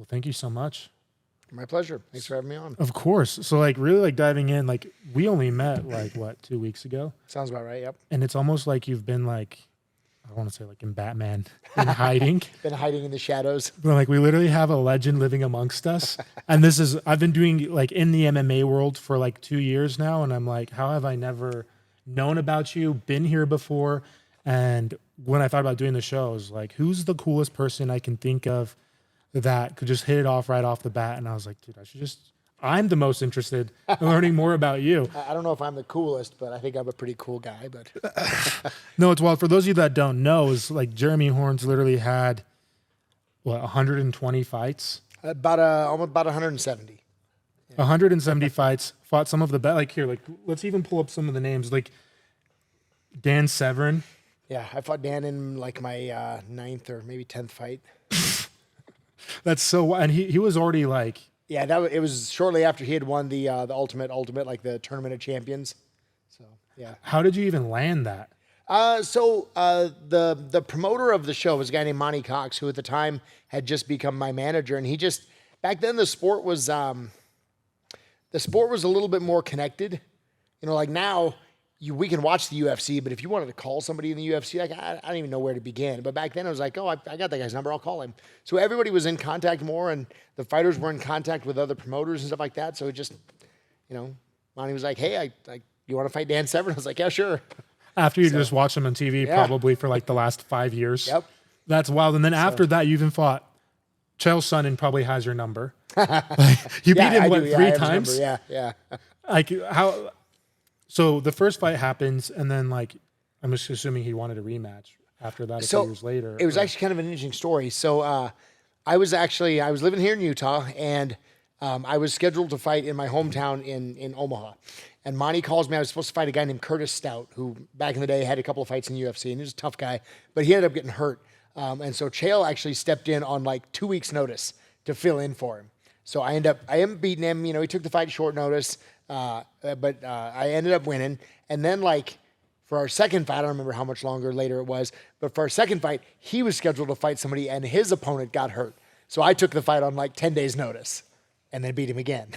Well, thank you so much. My pleasure. Thanks for having me on. Of course. So like really like diving in, like we only met like what, 2 weeks ago? Sounds about right. Yep. And it's almost like you've been like, I want to say like in Batman, in hiding. Been hiding in the shadows. But like we literally have a legend living amongst us. And I've been doing like in the MMA world for like 2 years now. And I'm like, how have I never known about you, been here before? And when I thought about doing the show, I was like, who's the coolest person I can think of that could just hit it off right off the bat? And I was like, dude, I'm the most interested in learning more about you. I don't know if I'm the coolest, but I think I'm a pretty cool guy. But No, it's wild. For those of you that don't know, is like Jeremy Horne's literally had, 120 fights? about 170. 170 fights, fought some of the best. Like here, like let's even pull up some of the names. Like Dan Severn. Yeah, I fought Dan in like my 9th or maybe 10th fight. That's so, and he was already like, Yeah, it was shortly after he had won the ultimate, like the Tournament of Champions. So yeah. how did you even land that? The promoter of the show was a guy named Monty Cox, who at the time had just become my manager, and he just back then the sport was a little bit more connected. You know, like now we can watch the UFC, but if you wanted to call somebody in the UFC, like I don't even know where to begin. But back then it was like, oh, I got that guy's number, I'll call him. So everybody was in contact more, and the fighters were in contact with other promoters and stuff like that. So it just, Monty was like, hey, you want to fight Dan Severn? I was like, yeah, sure. After you just watched him on TV, probably for like the last 5 years. Yep. That's wild. And then after that, you even fought Chael Sonnen, probably has your number. You beat him, what, 3 times? Yeah. Like how? So the first fight happens, and then like I'm just assuming he wanted a rematch after that a few years later. It was actually kind of an interesting story. So I was living here in Utah, and I was scheduled to fight in my hometown in Omaha. And Monty calls me. I was supposed to fight a guy named Curtis Stout, who back in the day had a couple of fights in UFC, and he was a tough guy, but he ended up getting hurt. And so Chael actually stepped in on like 2 weeks' notice to fill in for him. So I ended up beating him. He took the fight short notice, but I ended up winning. And then like for our second fight, I don't remember how much longer later it was, but for our second fight, he was scheduled to fight somebody, and his opponent got hurt. So I took the fight on like 10 days' notice. And then beat him again.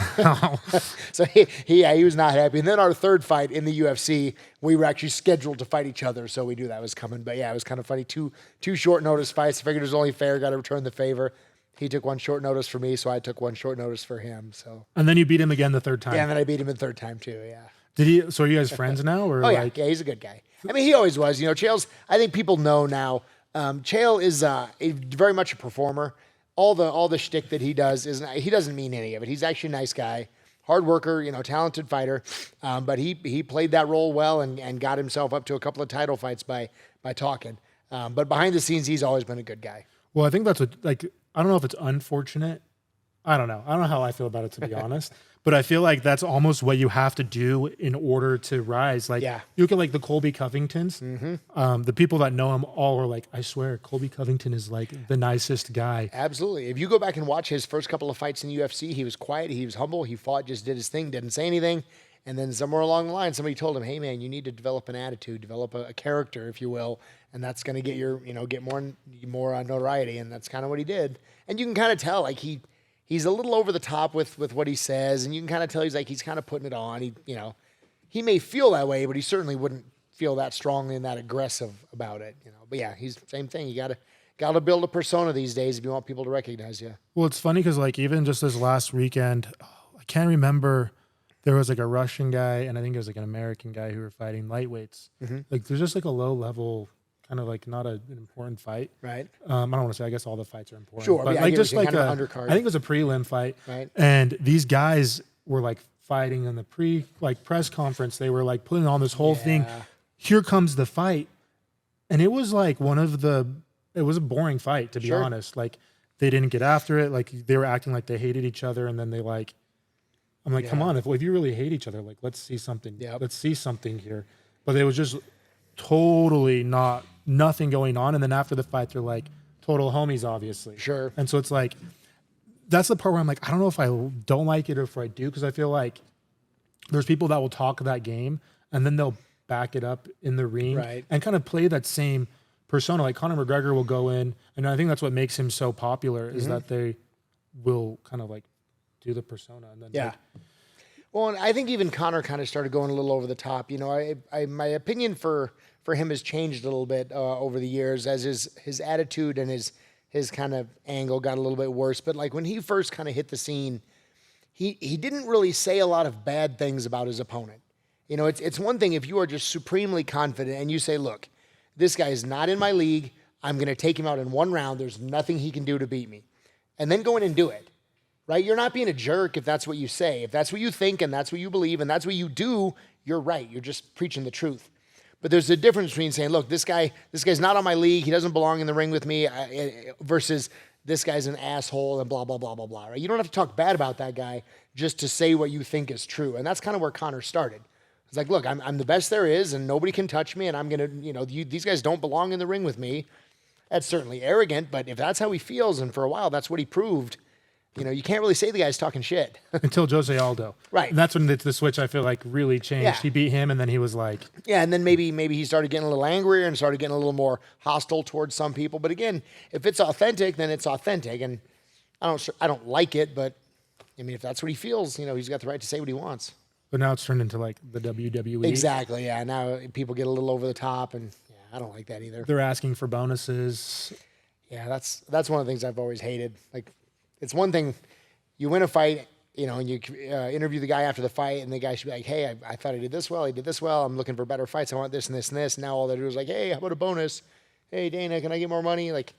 So he was not happy. And then our third fight in the UFC, we were actually scheduled to fight each other, so we knew that was coming. But yeah, it was kind of funny. Two short notice fights. I figured it was only fair. Got to return the favor. He took one short notice for me, so I took one short notice for him. So. And then you beat him again the third time. Yeah, and then I beat him the thard time too. Yeah. Did he? So are you guys friends now, or? Oh yeah, he's a good guy. I mean, he always was. Chael's. I think people know now. Chael is very much a performer. All the shtick that he does he doesn't mean any of it. He's actually a nice guy, hard worker, talented fighter. But he played that role well and got himself up to a couple of title fights by talking. But behind the scenes, he's always been a good guy. Well, I think that's I don't know if it's unfortunate. I don't know. I don't know how I feel about it, to be honest. But I feel like that's almost what you have to do in order to rise. Like, you look at like the Colby Covingtons. Mm-hmm. The people that know him all are like, I swear, Colby Covington is like the nicest guy. Absolutely. If you go back and watch his first couple of fights in the UFC, he was quiet, he was humble, he fought, just did his thing, didn't say anything. And then somewhere along the line, somebody told him, hey man, you need to develop an attitude, develop a character, if you will. And that's going to get get more notoriety. And that's kind of what he did. And you can kind of tell, like he's a little over the top with what he says, and you can kind of tell he's kind of putting it on. He may feel that way, but he certainly wouldn't feel that strongly and that aggressive about it. But yeah, he's the same thing. You gotta build a persona these days if you want people to recognize you. Well, it's funny because like even just this last weekend, I can't remember. There was like a Russian guy, and I think it was like an American guy who were fighting lightweights. Mm-hmm. Like there's just like a low level. Kind of like not an important fight, right? I don't want to say. I guess all the fights are important. Sure, but yeah, like just like kind of undercard. I think it was a prelim fight, right? And these guys were like fighting in the press conference. They were like putting on this whole thing. Here comes the fight, and it was like it was a boring fight, to be honest. Like they didn't get after it. Like they were acting like they hated each other, and then I'm like, come on, if you really hate each other, like let's see something. Yeah, let's see something here. But it was just totally nothing going on. And then after the fight, they're like total homies, obviously. Sure. And so it's like, that's the part where I'm like, I don't know if I don't like it or if I do, because I feel like there's people that will talk that game and then they'll back it up in the ring and kind of play that same persona. Like Conor McGregor will go in, and I think that's what makes him so popular is that Mm-hmm. kind of like do the persona. And then Yeah. Well, and I think even Connor kind of started going a little over the top. You know, my opinion for him has changed a little bit over the years as his attitude and his kind of angle got a little bit worse. But like when he first kind of hit the scene, he didn't really say a lot of bad things about his opponent. You know, it's one thing if you are just supremely confident and you say, look, this guy is not in my league. I'm going to take him out in one round. There's nothing he can do to beat me. And then go in and do it. Right? You're not being a jerk if that's what you say. If that's what you think and that's what you believe and that's what you do, you're right. You're just preaching the truth. But there's a difference between saying, look, this guy's not on my league. He doesn't belong in the ring with me versus this guy's an asshole and blah, blah, blah, blah, blah. Right? You don't have to talk bad about that guy just to say what you think is true. And that's kind of where Connor started. It's like, look, I'm the best there is and nobody can touch me and I'm going to, these guys don't belong in the ring with me. That's certainly arrogant, but if that's how he feels and for a while that's what he proved, you can't really say the guy's talking shit. Until Jose Aldo. Right. And that's when the switch, I feel like, really changed. Yeah. He beat him, and then he was like... Yeah, and then maybe he started getting a little angrier and started getting a little more hostile towards some people. But again, if it's authentic, then it's authentic. And I don't like it, but, I mean, if that's what he feels, he's got the right to say what he wants. But now it's turned into, like, the WWE. Exactly, yeah. Now people get a little over the top, and I don't like that either. They're asking for bonuses. Yeah, that's one of the things I've always hated. Like, it's one thing... You win a fight, and you interview the guy after the fight, and the guy should be like, hey, I thought I did this well. He did this well. I'm looking for better fights. I want this and this and this. And now all they do is like, hey, how about a bonus? Hey, Dana, can I get more money? Like,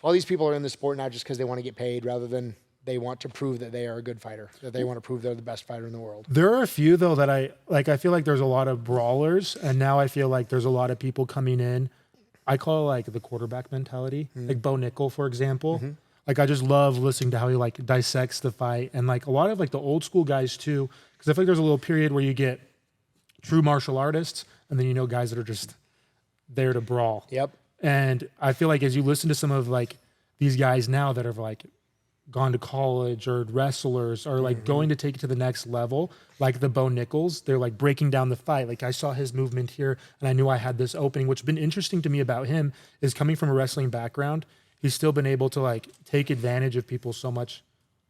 all these people are in the sport now just because they want to get paid rather than they want to prove that they are a good fighter, that they want to prove they're the best fighter in the world. There are a few, though, that I feel like there's a lot of brawlers, and now I feel like there's a lot of people coming in. I call it, like, the quarterback mentality. Mm-hmm. Like Bo Nickel, for example. Mm-hmm. Like, I just love listening to how he, like, dissects the fight. And, like, a lot of, like, the old school guys, too. Because I feel like there's a little period where you get true martial artists and then, guys that are just there to brawl. Yep. And I feel like as you listen to some of, like, these guys now that have, like, gone to college or wrestlers or, like, going to take it to the next level, like the Bo Nichols, they're, like, breaking down the fight. Like, I saw his movement here, and I knew I had this opening. What's been interesting to me about him is coming from a wrestling background, he's still been able to, like, take advantage of people so much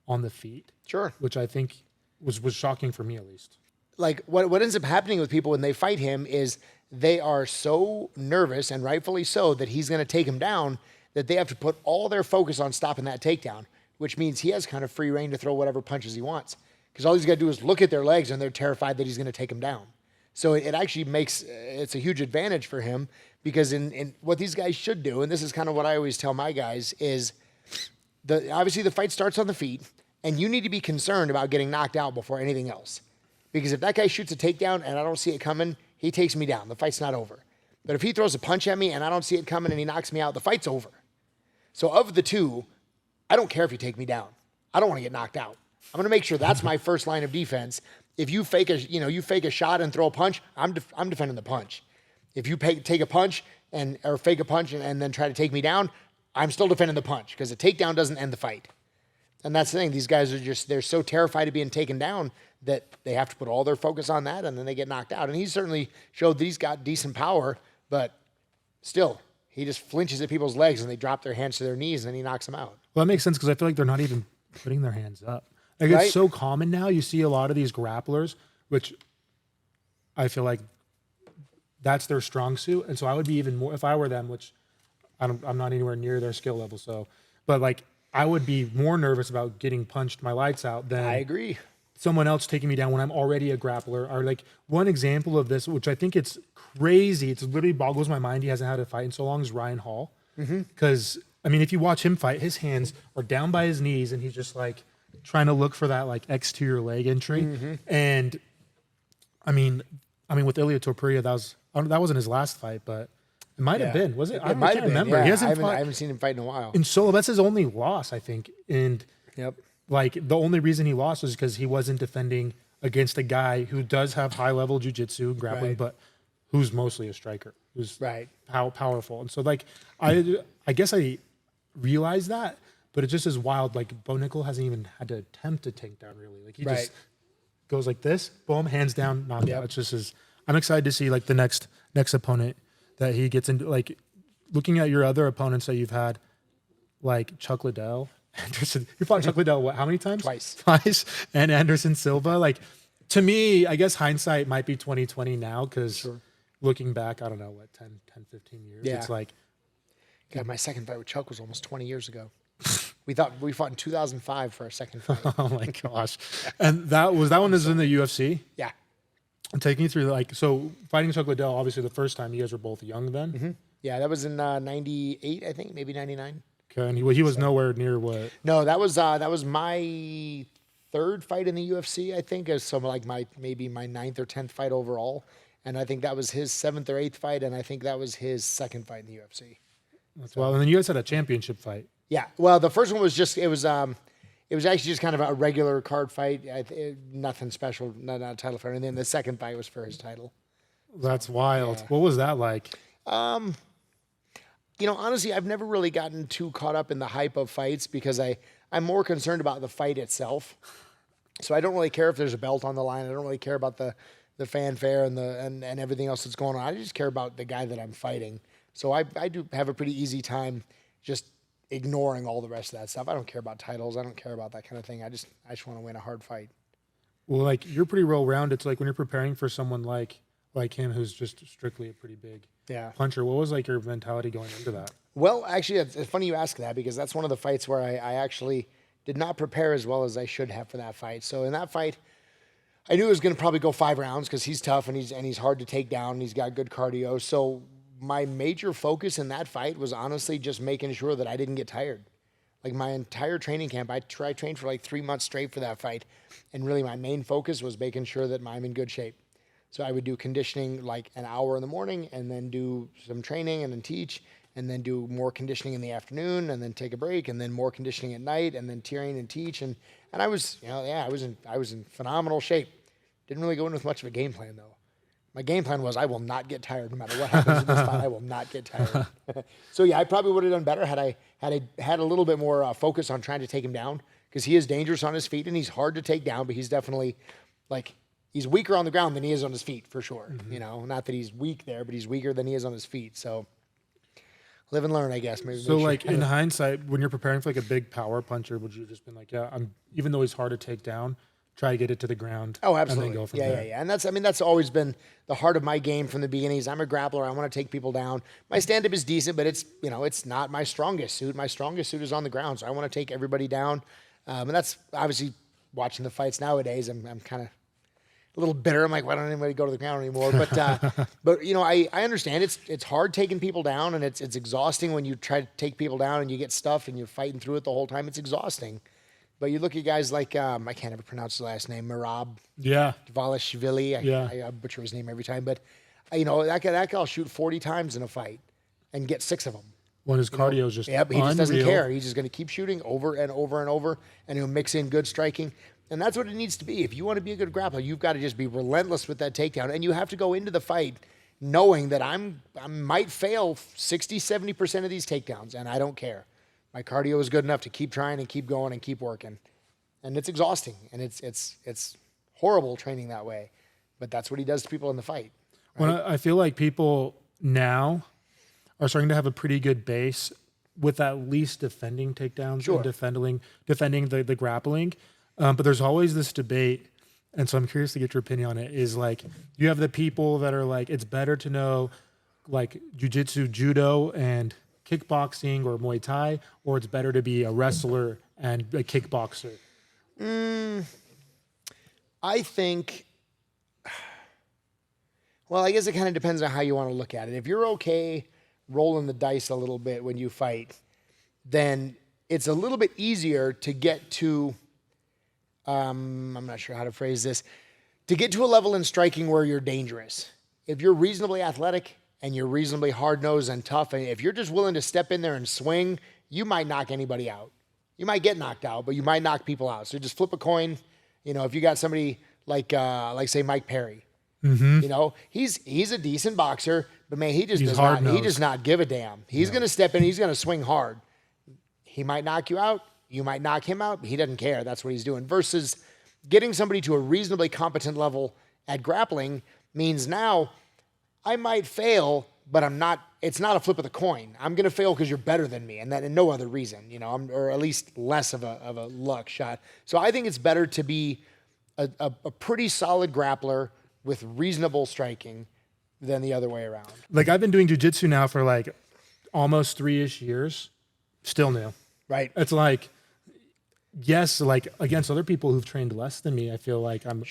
on the feet. Sure. Which I think was shocking for me, at least. Like, what ends up happening with people when they fight him is they are so nervous, and rightfully so, that he's going to take them down, that they have to put all their focus on stopping that takedown, which means he has kind of free reign to throw whatever punches he wants. Because all he's got to do is look at their legs, and they're terrified that he's going to take them down. So it actually it's a huge advantage for him. Because in what these guys should do, and this is kind of what I always tell my guys, is obviously the fight starts on the feet, and you need to be concerned about getting knocked out before anything else. Because if that guy shoots a takedown and I don't see it coming, he takes me down. The fight's not over. But if he throws a punch at me and I don't see it coming and he knocks me out, the fight's over. So of the two, I don't care if you take me down. I don't want to get knocked out. I'm going to make sure that's my first line of defense. If you fake a shot and throw a punch, I'm defending the punch. If you take a punch or fake a punch and then try to take me down, I'm still defending the punch because a takedown doesn't end the fight. And that's the thing. These guys they're so terrified of being taken down that they have to put all their focus on that, and then they get knocked out. And he certainly showed that he's got decent power, but still, he just flinches at people's legs and they drop their hands to their knees and then he knocks them out. Well, that makes sense because I feel like they're not even putting their hands up. Like, right? It's so common now. You see a lot of these grapplers, which I feel like that's their strong suit. And so I would be even more, if I were them, which I'm not anywhere near their skill level. So, but like, I would be more nervous about getting punched my lights out than I agree. Someone else taking me down when I'm already a grappler. Or like one example of this, which I think it's crazy. It's literally boggles my mind. He hasn't had a fight in so long is Ryan Hall. Because I mean, if you watch him fight, his hands are down by his knees and he's just like trying to look for that like exterior leg entry. And I mean, with Ilia Topuria, that wasn't his last fight, but it might have been. Was it? I can't remember. Yeah. He I haven't seen him fight in a while. In solo, that's his only loss, I think. And yep. Like the only reason he lost was because he wasn't defending against a guy who does have high level jiu-jitsu and grappling, but who's mostly a striker, who's powerful. And so like I guess I realized that, but it just is wild. Like Bo Nickel hasn't even had to attempt a takedown really. Like he just goes like this, boom, hands down, knocked out. It's just I'm excited to see like the next opponent that he gets into. Like looking at your other opponents that you've had, like Chuck Liddell. Anderson, you fought Chuck Liddell how many times? Twice. And Anderson Silva. Like, to me, I guess hindsight might be 2020 now, because looking back, I don't know, 10, 15 years. Yeah. It's like, God, my second fight with Chuck was almost 20 years ago. We fought in 2005 for our second fight. oh my gosh. And that one is in the UFC? Yeah. I'm taking you through, like, so fighting Chuck Liddell, obviously the first time, you guys were both young then? Mm-hmm. Yeah, that was in 98, I think, maybe 99. Okay, and he was nowhere near what? No, that was my third fight in the UFC, I think. So like maybe my 9th or 10th fight overall. And I think that was his 7th or 8th fight, and I think that was his second fight in the UFC. Well, and then you guys had a championship fight. Yeah. Well, the first one was it was actually just kind of a regular card fight. Nothing special, not a title fight. And then the second fight was for his title. That's wild. Yeah. What was that like? Honestly, I've never really gotten too caught up in the hype of fights, because I'm more concerned about the fight itself. So I don't really care if there's a belt on the line. I don't really care about the fanfare and everything else that's going on. I just care about the guy that I'm fighting. So I do have a pretty easy time just ignoring all the rest of that stuff. I don't care about titles. I don't care about that kind of thing. I just want to win a hard fight. Well, like, you're pretty well-rounded. So, like, when you're preparing for someone like him, who's just strictly a pretty big puncher, what was, like, your mentality going into that? Well, actually, it's funny you ask that, because that's one of the fights where I actually did not prepare as well as I should have for that fight. So in that fight, I knew it was going to probably go 5 rounds, because he's tough and he's hard to take down and he's got good cardio. So my major focus in that fight was honestly just making sure that I didn't get tired. Like, my entire training camp, I trained for like 3 months straight for that fight. And really my main focus was making sure that I'm in good shape. So I would do conditioning like an hour in the morning, and then do some training and then teach, and then do more conditioning in the afternoon, and then take a break, and then more conditioning at night, and then train and teach. And I was, I was in phenomenal shape. Didn't really go in with much of a game plan though. My game plan was, I will not get tired no matter what happens in this fight. I will not get tired. So yeah, I probably would have done better had I had a little bit more focus on trying to take him down, because he is dangerous on his feet and he's hard to take down, but he's definitely he's weaker on the ground than he is on his feet, for sure. Mm-hmm. Not that he's weak there, but he's weaker than he is on his feet. So live and learn, I guess. Maybe. So, like, in hindsight, when you're preparing for like a big power puncher, would you have just been like, even though he's hard to take down, try to get it to the ground? Oh, absolutely. And then go from there. Yeah. And that's always been the heart of my game from the beginning. I'm a grappler. I want to take people down. My stand-up is decent, but it's not my strongest suit. My strongest suit is on the ground, so I want to take everybody down. And that's obviously, watching the fights nowadays, I'm kind of a little bitter. I'm like, why don't anybody go to the ground anymore? But I understand it's hard taking people down, and it's exhausting when you try to take people down and you get stuff and you're fighting through it the whole time. It's exhausting. But you look at guys like, I can't ever pronounce his last name, Merab Dvalishvili. I butcher his name every time. But, that guy will shoot 40 times in a fight and get 6 of them. When his cardio is just but he just doesn't care. He's just going to keep shooting over and over and over, and he'll mix in good striking. And that's what it needs to be. If you want to be a good grappler, you've got to just be relentless with that takedown. And you have to go into the fight knowing that I might fail 60, 70% of these takedowns, and I don't care. My cardio is good enough to keep trying and keep going and keep working. And it's exhausting, and it's horrible training that way. But that's what he does to people in the fight. Right? Well, I feel like people now are starting to have a pretty good base with at least defending takedowns and defending the grappling. But there's always this debate, and so I'm curious to get your opinion on it, is like, you have the people that are like, it's better to know like jiu-jitsu, judo, and kickboxing or Muay Thai, or it's better to be a wrestler and a kickboxer? I think, well, I guess it kind of depends on how you want to look at it. If you're okay rolling the dice a little bit when you fight, then it's a little bit easier to get to, I'm not sure how to phrase this, to get to a level in striking where you're dangerous. If you're reasonably athletic and you're reasonably hard-nosed and tough, and if you're just willing to step in there and swing, you might knock anybody out. You might get knocked out, but you might knock people out. So just flip a coin. If you got somebody like say Mike Perry, he's a decent boxer, but man, he does not give a damn. He's going to step in, he's going to swing hard. He might knock you out. You might knock him out. He doesn't care. That's what he's doing. Versus getting somebody to a reasonably competent level at grappling means now I might fail but it's not a flip of the coin. I'm going to fail because you're better than me, and that and no other reason, or at least less of a luck shot. So I think it's better to be a pretty solid grappler with reasonable striking than the other way around. Like I've been doing jiu-jitsu now for like almost 3-ish years, still new. Right. It's like, yes, like against other people who've trained less than me, I feel like I'm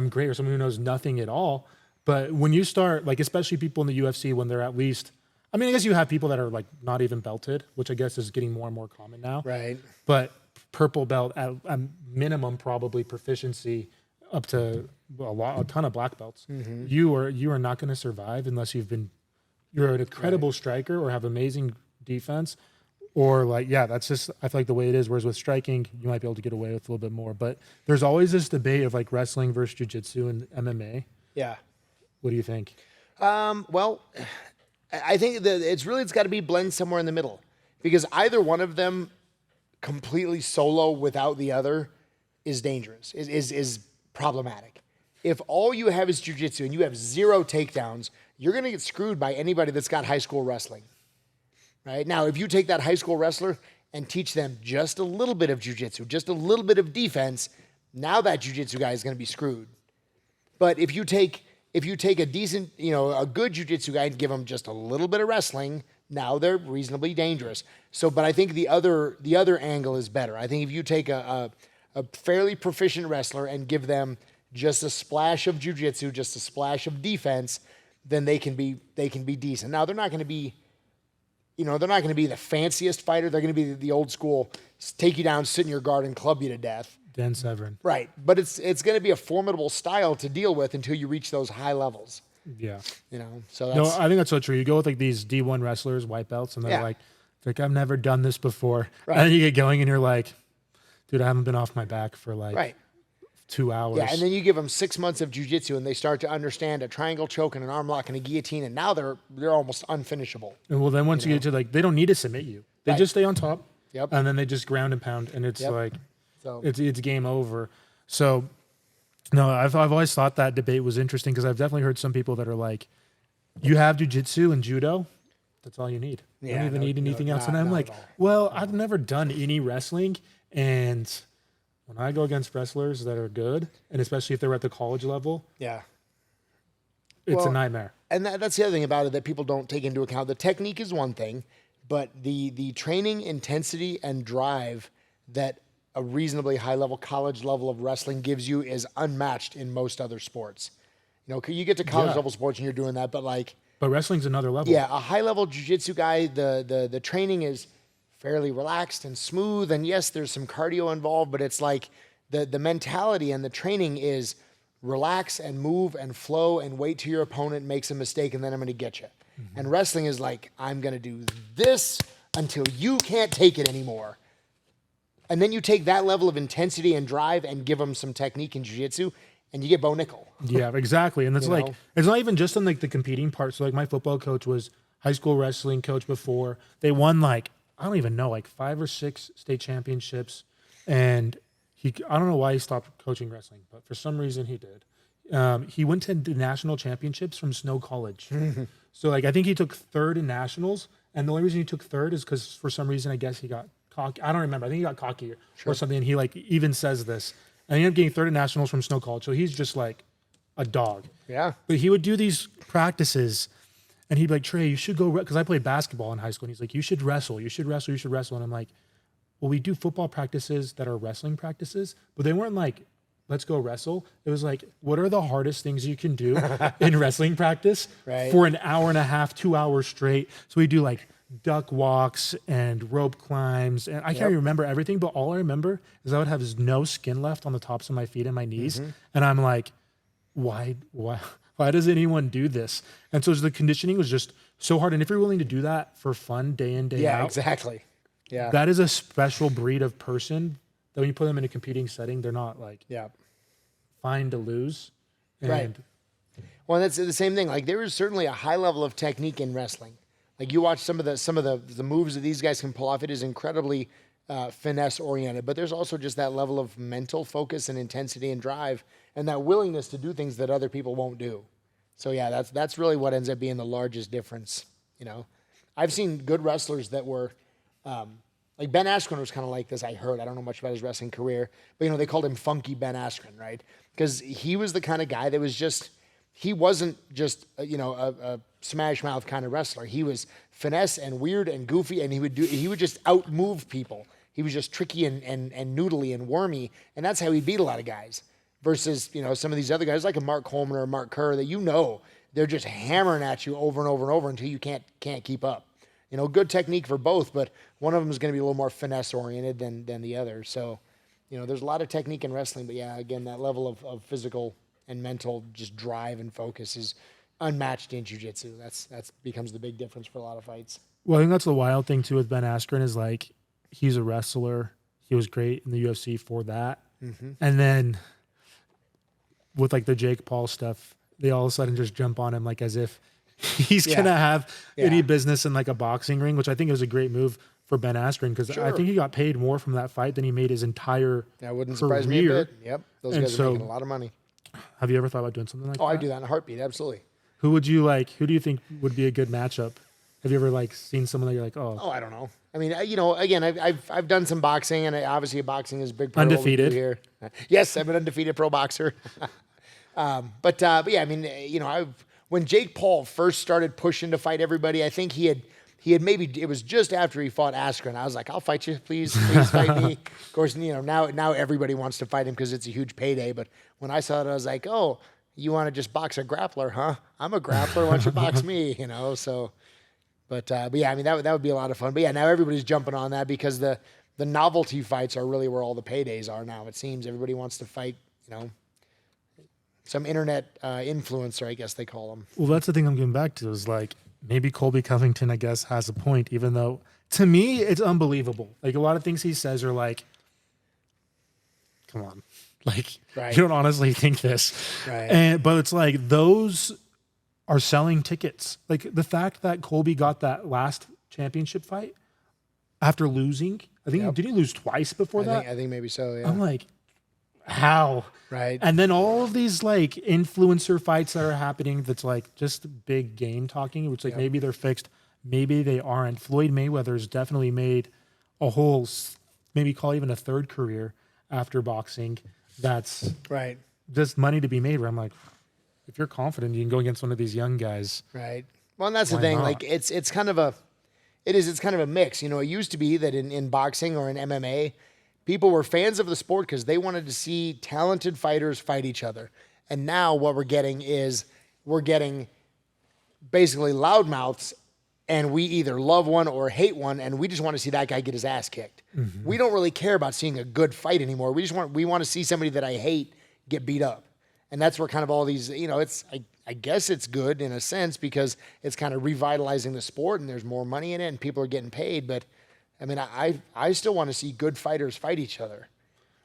great, or someone who knows nothing at all. But when you start, like especially people in the UFC, when they're at least, I mean, I guess you have people that are like not even belted, which I guess is getting more and more common now. Right. But purple belt at a minimum, probably proficiency up to a ton of black belts. Mm-hmm. You are not going to survive unless you're an incredible striker or have amazing defense, or like, that's just, I feel like the way it is. Whereas with striking, you might be able to get away with a little bit more. But there's always this debate of like wrestling versus jiu-jitsu and MMA. Yeah. What do you think? Well, I think that it's got to be blend somewhere in the middle, because either one of them completely solo without the other is dangerous, is problematic. If all you have is jiu-jitsu and you have 0 takedowns, you're going to get screwed by anybody that's got high school wrestling. Right? Now, if you take that high school wrestler and teach them just a little bit of jiu-jitsu, just a little bit of defense, now that jiu-jitsu guy is going to be screwed. But if you take a decent, a good jiu-jitsu guy and give them just a little bit of wrestling, now they're reasonably dangerous. So, but I think the other angle is better. I think if you take a fairly proficient wrestler and give them just a splash of jiu-jitsu, just a splash of defense, then they can be decent. Now they're not going to be, they're not going to be the fanciest fighter. They're going to be the old school, take you down, sit in your guard, and club you to death. Dan Severn. Right, but it's going to be a formidable style to deal with until you reach those high levels. Yeah. So no, I think that's so true. You go with like these D1 wrestlers, white belts, and they're like, I've never done this before. Right. And then you get going and you're like, dude, I haven't been off my back for like 2 hours. Yeah, and then you give them 6 months of jiu-jitsu and they start to understand a triangle choke and an arm lock and a guillotine, and now they're almost unfinishable. And well, then once you get to like, they don't need to submit you. They just stay on top. Yep. And then they just ground and pound, and it's like, it's game over. So, no, I've always thought that debate was interesting, because I've definitely heard some people that are like, you have jiu-jitsu and judo, that's all you need. You don't even need anything else. And I'm like, well, I've never done any wrestling, and when I go against wrestlers that are good, and especially if they're at the college level, it's a nightmare. And that's the other thing about it that people don't take into account. The technique is one thing, but the training intensity and drive that a reasonably high-level college level of wrestling gives you is unmatched in most other sports. You get to college level sports and you're doing that, but wrestling's another level. Yeah, a high-level jiu-jitsu guy, the training is fairly relaxed and smooth, and yes, there's some cardio involved, but it's like the mentality and the training is relax and move and flow and wait till your opponent makes a mistake, and then I'm going to get you. Mm-hmm. And wrestling is like, I'm going to do this until you can't take it anymore. And then you take that level of intensity and drive and give them some technique in jiu-jitsu, and you get Bo Nickel. Yeah, exactly. And it's like, it's not even just on like the competing part. So like my football coach was high school wrestling coach before. They won like, I don't even know, like 5 or 6 state championships. And I don't know why he stopped coaching wrestling, but for some reason he did. He went to the national championships from Snow College. So like, I think he took 3rd in nationals. And the only reason he took 3rd is because for some reason, I guess he got cocky. I don't remember. I think he got cocky or something. And he like even says this. And he ended up getting 3rd in nationals from Snow College. So he's just like a dog. Yeah. But he would do these practices, and he'd be like, Trey, you should go, because I played basketball in high school. And he's like, you should wrestle. You should wrestle. You should wrestle. And I'm like, well, we do football practices that are wrestling practices, but they weren't like, let's go wrestle. It was like, what are the hardest things you can do in wrestling practice for an hour and a half, 2 hours straight? So we do like duck walks and rope climbs, and I can't even remember everything, but all I remember is I would have no skin left on the tops of my feet and my knees, and I'm like, why does anyone do this? And so the conditioning was just so hard, and if you're willing to do that for fun day in, day out, exactly, that is a special breed of person that when you put them in a competing setting, they're not like fine to lose. And well, that's the same thing. Like there is certainly a high level of technique in wrestling. Like you watch some of the moves that these guys can pull off. It is incredibly finesse oriented, but there's also just that level of mental focus and intensity and drive and that willingness to do things that other people won't do. So yeah, that's really what ends up being the largest difference. You know, I've seen good wrestlers that were, like Ben Askren was kind of like this. I heard, I don't know much about his wrestling career, but you know, they called him Funky Ben Askren, right? Because he was the kind of guy that was just, he wasn't just you know a smash mouth kind of wrestler. He was finesse and weird and goofy, and he would just outmove people. He was just tricky and noodly and wormy, and that's how he beat a lot of guys. Versus, you know, some of these other guys like a Mark Coleman or a Mark Kerr that you know they're just hammering at you over and over and over until you can't keep up. You know, good technique for both, but one of them is going to be a little more finesse oriented than the other. So, you know, there's a lot of technique in wrestling, but yeah, again, that level of physical and mental just drive and focus is unmatched in jiu-jitsu. That's becomes the big difference for a lot of fights. Well, I think that's the wild thing too with Ben Askren is like he's a wrestler. He was great in the UFC for that, and then with like the Jake Paul stuff, they all of a sudden just jump on him like as if he's gonna have any business in like a boxing ring, which I think is a great move for Ben Askren because I think he got paid more from that fight than he made his entire That wouldn't career. surprise me a bit. Yep, those And guys are making a lot of money. Have you ever thought about doing something like that? Oh, I do that in a heartbeat, absolutely. Who would you like? Who do you think would be a good matchup? Have you ever like seen someone that you're like, Oh, I don't know. I mean, you know, again, I've done some boxing, and obviously boxing is a big part Undefeated. of what we do here. Yes, I'm an undefeated pro boxer. But yeah, I mean, you know, when Jake Paul first started pushing to fight everybody, I think he had maybe, it was just after he fought Askren. I was like, I'll fight you, please fight me. Of course, you know, now everybody wants to fight him because it's a huge payday. But when I saw it, I was like, oh, you want to just box a grappler, huh? I'm a grappler. Why don't you box me? You know, so. But yeah, I mean, that would be a lot of fun. But yeah, now everybody's jumping on that because the novelty fights are really where all the paydays are now. It seems everybody wants to fight, you know, some internet influencer, I guess they call them. well, that's the thing I'm getting back to is like maybe Colby Covington, I guess, has a point, even though to me it's unbelievable. Like a lot of things he says are like, come on, like you don't honestly think this, Right? but it's like those are selling tickets. Like the fact that Colby got that last championship fight after losing, I think did he lose twice before that? I think maybe so. Yeah. I'm like, how? Right. And then all of these like influencer fights that are happening that's like just big game talking, which like maybe they're fixed, maybe they aren't. Floyd Mayweather's definitely made a whole, maybe call even a third career after boxing. That's right. just money to be made where I'm like, if you're confident, you can go against one of these young guys. Right. Well, and that's the thing. not? Like it's kind of a mix. You know, it used to be that in boxing or in MMA, people were fans of the sport because they wanted to see talented fighters fight each other. And now what we're getting basically loudmouths, and we either love one or hate one, and we just want to see that guy get his ass kicked. We don't really care about seeing a good fight anymore. We want to see somebody that I hate get beat up. And that's where kind of all these, you know, I guess it's good in a sense because it's kind of revitalizing the sport and there's more money in it and people are getting paid. But I mean, I still want to see good fighters fight each other.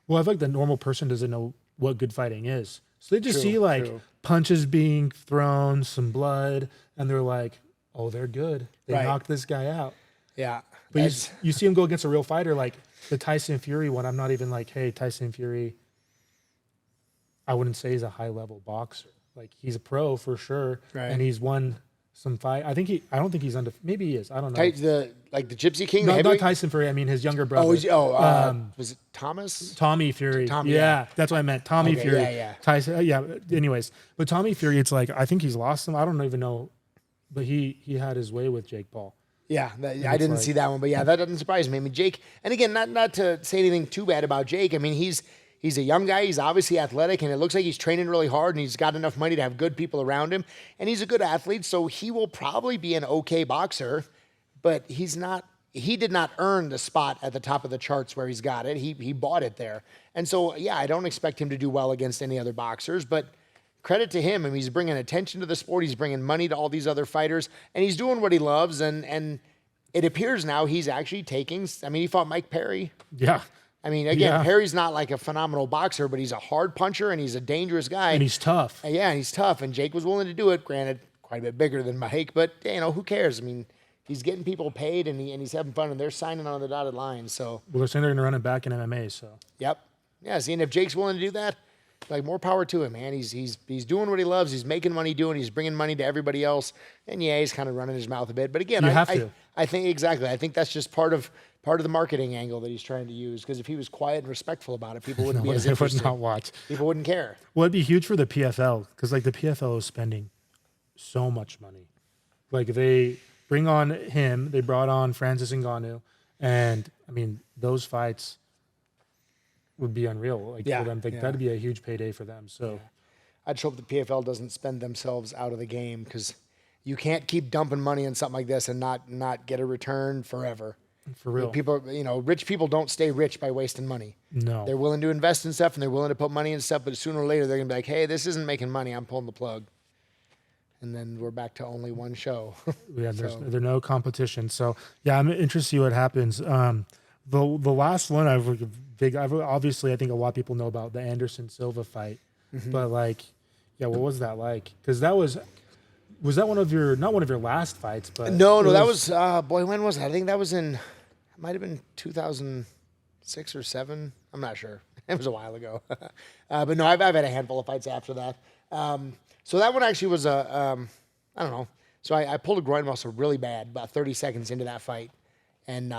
Well, I feel like the normal person doesn't know what good fighting is. So they just see like punches being thrown, some blood, and they're like, oh, they're good. They knocked this guy out. Yeah. But you see him go against a real fighter, like the Tyson Fury one. I'm not even like, hey, Tyson Fury, I wouldn't say he's a high-level boxer. Like, he's a pro for sure, and he's won some fight. I don't think he's undefeated. Maybe he is. I don't know. The Gypsy King? No, not Tyson Fury. I mean, his younger brother. Was it Thomas? Tommy Fury. Tommy, yeah, that's what I meant. Tommy Fury. Yeah. Tyson. Yeah. Anyways, but Tommy Fury, it's like I think he's lost some. I don't even know, but he had his way with Jake Paul. Yeah, I didn't see that one, but yeah, that doesn't surprise me. I mean, Jake, and again, not to say anything too bad about Jake. I mean, he's a young guy. He's obviously athletic, and it looks like he's training really hard, and he's got enough money to have good people around him, and he's a good athlete, so he will probably be an okay boxer, but he's not. He did not earn the spot at the top of the charts where he's got it. He bought it there, and so yeah, I don't expect him to do well against any other boxers, but credit to him. I mean, he's bringing attention to the sport. He's bringing money to all these other fighters, and he's doing what he loves. And it appears now he's actually taking. I mean, he fought Mike Perry. Yeah. I mean, again, Perry's not like a phenomenal boxer, but he's a hard puncher and he's a dangerous guy. And he's tough. Yeah, and he's tough. And Jake was willing to do it. Granted, quite a bit bigger than Mike, but you know, who cares? I mean, he's getting people paid and he's having fun, and they're signing on the dotted line. So Well, they're saying they're going to run it back in MMA. So yep, yeah. See, and if Jake's willing to do that. Like, more power to him, man. He's doing what he loves. He's making money doing. He's bringing money to everybody else. And yeah, he's kind of running his mouth a bit. But again, I think exactly. I think that's just part of the marketing angle that he's trying to use. Because if he was quiet and respectful about it, people wouldn't be as interested. Would not watch. People wouldn't care. Well, it'd be huge for the PFL because like the PFL is spending so much money. Like they bring on him, they brought on Francis Ngannou, and I mean those fights would be unreal. Like for them, that'd be a huge payday for them. So I just hope the PFL doesn't spend themselves out of the game because you can't keep dumping money in something like this and not get a return forever. For real. People, rich people don't stay rich by wasting money. No. They're willing to invest in stuff and they're willing to put money in stuff, but sooner or later they're going to be like, hey, this isn't making money. I'm pulling the plug. And then we're back to only one show. Yeah, there's no competition. So, yeah, I'm interested to see what happens. The last one obviously I think a lot of people know about the Anderson Silva fight. Mm-hmm. But like, yeah, what was that like? Because that was that not one of your last fights, but no, that was when was that? I think that was it might have been 2006 or 7. I'm not sure. It was a while ago. But no, I've had a handful of fights after that. So that one actually was I don't know. So I pulled a groin muscle really bad about 30 seconds into that fight, and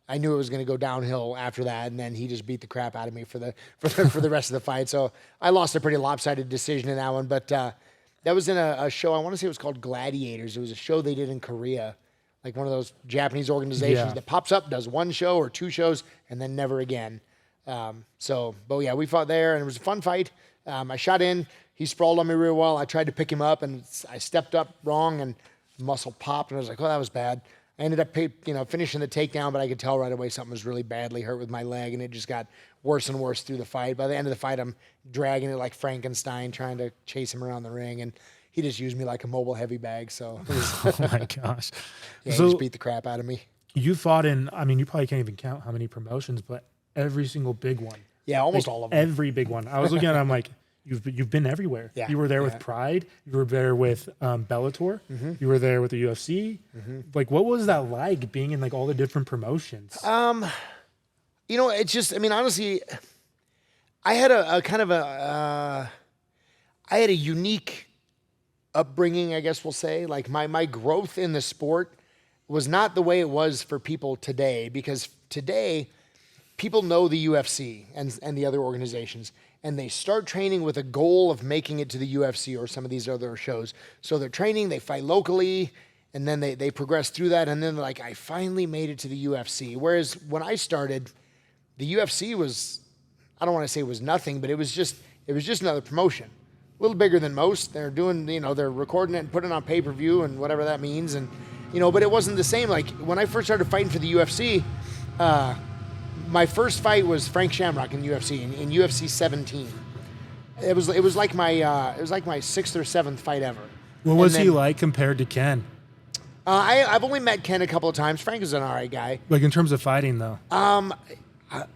I knew it was going to go downhill after that, and then he just beat the crap out of me for the rest of the fight. So I lost a pretty lopsided decision in that one, but that was in a show. I want to say it was called Gladiators. It was a show they did in Korea, like one of those Japanese organizations that pops up, does one show or 2 shows, and then never again. But yeah, we fought there, and it was a fun fight. I shot in. He sprawled on me real well. I tried to pick him up, and I stepped up wrong, and muscle popped, and I was like, oh, that was bad. I ended up finishing the takedown, but I could tell right away something was really badly hurt with my leg, and it just got worse and worse through the fight. By the end of the fight, I'm dragging it like Frankenstein, trying to chase him around the ring, and he just used me like a mobile heavy bag. So, oh my gosh, yeah, he just beat the crap out of me. You fought in, I mean, you probably can't even count how many promotions, but every single big one. Yeah, almost all of them. Every big one. I was looking at it, I'm like, you've been everywhere. Yeah, you were there with Pride. You were there with Bellator. Mm-hmm. You were there with the UFC. Mm-hmm. Like, what was that like being in like all the different promotions? It's just, I mean, honestly, I had I had a unique upbringing, I guess we'll say. Like my growth in the sport was not the way it was for people today, because today people know the UFC and the other organizations, and they start training with a goal of making it to the UFC or some of these other shows. So they're training, they fight locally, and then they progress through that, and then they're like, I finally made it to the UFC. Whereas when I started, the UFC was, I don't want to say it was nothing, but it was just another promotion. A little bigger than most. They're doing, they're recording it and putting it on pay-per-view and whatever that means. And, but it wasn't the same. Like when I first started fighting for the UFC, my first fight was Frank Shamrock in UFC, in UFC 17. It was like my 6th or 7th fight ever. What was he like compared to Ken? I've only met Ken a couple of times. Frank is an all right guy. Like in terms of fighting, though.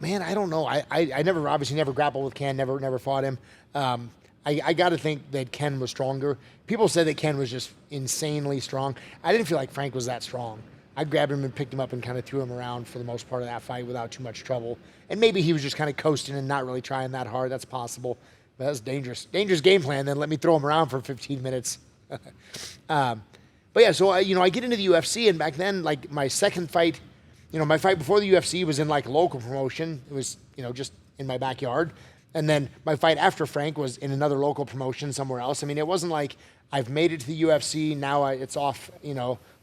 Man, I don't know. I never grappled with Ken. Never fought him. I got to think that Ken was stronger. People said that Ken was just insanely strong. I didn't feel like Frank was that strong. I grabbed him and picked him up and kind of threw him around for the most part of that fight without too much trouble. And maybe he was just kind of coasting and not really trying that hard. That's possible. But that's dangerous. Dangerous game plan. Then let me throw him around for 15 minutes. But yeah, so I get into the UFC, and back then, like my second fight, my fight before the UFC was in like local promotion. It was, just in my backyard. And then my fight after Frank was in another local promotion somewhere else. I mean, it wasn't like I've made it to the UFC, now it's off,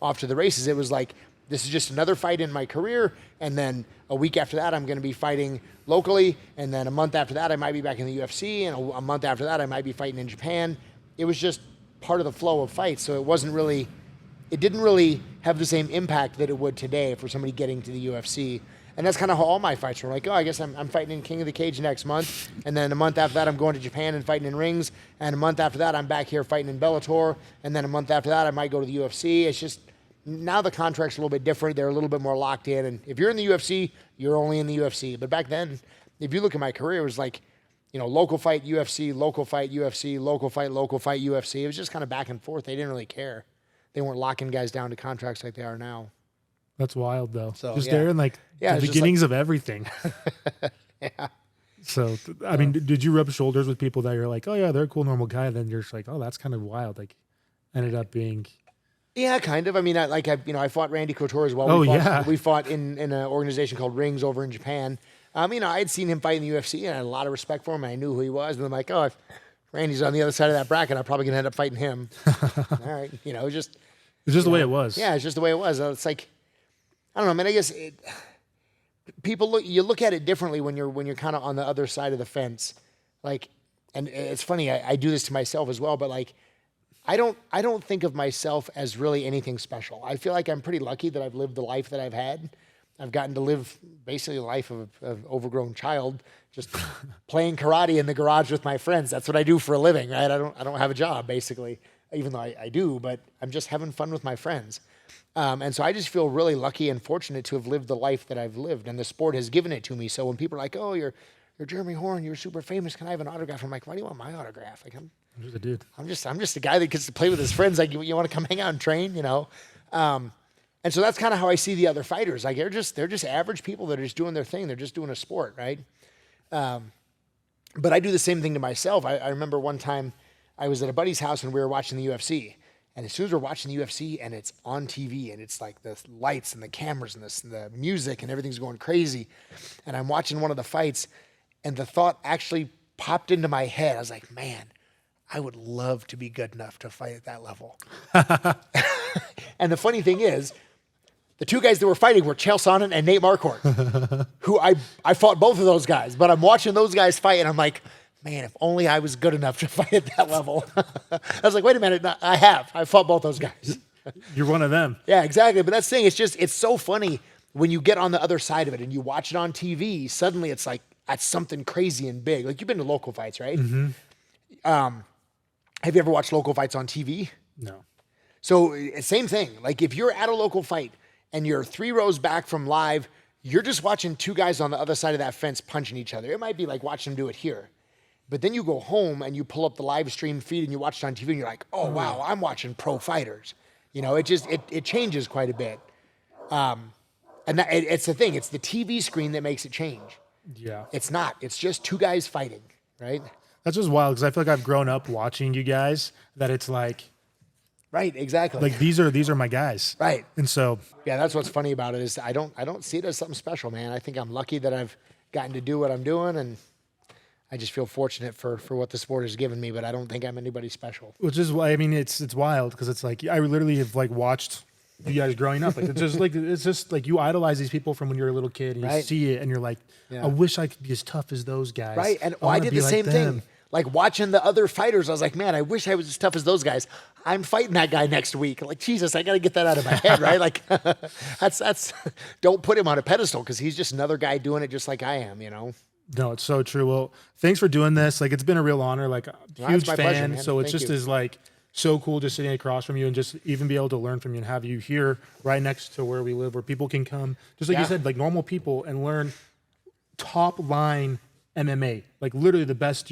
off to the races. It was like, this is just another fight in my career. And then a week after that, I'm going to be fighting locally. And then a month after that, I might be back in the UFC. And a month after that, I might be fighting in Japan. It was just part of the flow of fights. So it didn't really have the same impact that it would today for somebody getting to the UFC. And that's kind of how all my fights were. Like, I guess I'm fighting in King of the Cage next month. And then a month after that, I'm going to Japan and fighting in rings. And a month after that, I'm back here fighting in Bellator. And then a month after that, I might go to the UFC. It's just, now the contract's a little bit different. They're a little bit more locked in. And if you're in the UFC, you're only in the UFC. But back then, if you look at my career, it was like, local fight, UFC, local fight, UFC, local fight, UFC. It was just kind of back and forth. They didn't really care. They weren't locking guys down to contracts like they are now. That's wild, though. So, just there in the beginnings of everything. Yeah. So, I mean, did you rub shoulders with people that you're like, oh yeah, they're a cool, normal guy? Then you're just like, oh, that's kind of wild. Like, ended up being. Yeah, kind of. I mean, I fought Randy Couture as well. Oh, Yeah. We fought in an organization called Rings over in Japan. I had seen him fight in the UFC and I had a lot of respect for him. And I knew who he was. And I'm like, oh, if Randy's on the other side of that bracket, I'm probably going to end up fighting him. All right. It's just the way it was. Yeah, it's just the way it was. It's like, I don't know, man. I guess you look at it differently when you're kind of on the other side of the fence. Like, and it's funny, I do this to myself as well, but like, I don't think of myself as really anything special. I feel like I'm pretty lucky that I've lived the life that I've had. I've gotten to live basically the life of an overgrown child, just playing karate in the garage with my friends. That's what I do for a living, right? I don't have a job basically, even though I do, but I'm just having fun with my friends. And so I just feel really lucky and fortunate to have lived the life that I've lived, and the sport has given it to me. So when people are like, "Oh, you're Jeremy Horne, you're super famous. Can I have an autograph?" I'm like, "Why do you want my autograph? Like, I'm just a dude. I'm just a guy that gets to play with his friends. Like, you want to come hang out and train, And so that's kind of how I see the other fighters. Like, they're just average people that are just doing their thing. They're just doing a sport, right? But I do the same thing to myself. I remember one time I was at a buddy's house and we were watching the UFC. And as soon as we're watching the UFC and it's on TV and it's like the lights and the cameras and the music and everything's going crazy, and I'm watching one of the fights, and the thought actually popped into my head. I was like, man, I would love to be good enough to fight at that level. And the funny thing is, the two guys that were fighting were Chael Sonnen and Nate Marquardt, who I fought both of those guys. But I'm watching those guys fight, and I'm like, man, if only I was good enough to fight at that level. I was like, wait a minute, I fought both those guys. You're one of them. Yeah, exactly. But that's the thing. It's so funny when you get on the other side of it and you watch it on TV, suddenly it's like, that's something crazy and big. Like, you've been to local fights, right? Mm-hmm. Have you ever watched local fights on TV? No. So same thing. Like, if you're at a local fight and you're 3 rows back from live, you're just watching two guys on the other side of that fence punching each other. It might be like watching them do it here. But then you go home and you pull up the live stream feed and you watch it on TV and you're like, oh, wow, I'm watching pro fighters. It changes quite a bit. And it's the thing. It's the TV screen that makes it change. Yeah. It's not. It's just two guys fighting, right? That's just wild because I feel like I've grown up watching you guys that it's like. Right, exactly. Like, these are my guys. Right. And so. Yeah, that's what's funny about it is I don't see it as something special, man. I think I'm lucky that I've gotten to do what I'm doing, and I just feel fortunate for what the sport has given me, but I don't think I'm anybody special. Which is why, I mean, it's wild because it's like, I literally have like watched you guys growing up. Like, it's just like you idolize these people from when you're a little kid and you see it and you're like, I wish I could be as tough as those guys. Right. And I did the same thing. Like, watching the other fighters, I was like, man, I wish I was as tough as those guys. I'm fighting that guy next week. Like, Jesus, I got to get that out of my head, right? Like, that's don't put him on a pedestal because he's just another guy doing it just like I am, No, it's so true. Well, thanks for doing this. Like, it's been a real honor. Like, a huge fan. Pleasure, man. So it's just is like so cool just sitting across from you and just even be able to learn from you and have you here right next to where we live, where people can come, just like you said, like normal people, and learn top line MMA, like literally the best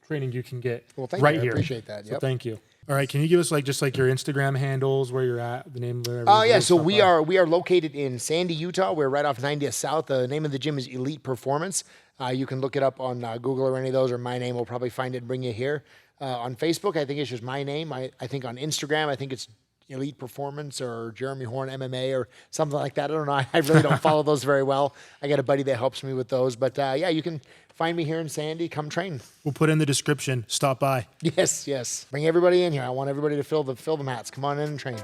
training you can get. Well, thank right you. I here. appreciate that. So thank you. All right, can you give us like just like your Instagram handles, where you're at, the name of it? Oh yeah, so we are located in Sandy, Utah. We're right off 90th South. The name of the gym is Elite Performance. You can look it up on Google or any of those, or my name will probably find it and bring you here. On Facebook, I think it's just my name. I think on Instagram, I think it's Elite Performance or Jeremy Horne MMA or something like that. I don't know. I really don't follow those very well. I got a buddy that helps me with those. But yeah, you can find me here in Sandy. Come train. We'll put in the description. Stop by. Yes. Bring everybody in here. I want everybody to fill the mats. Come on in and train.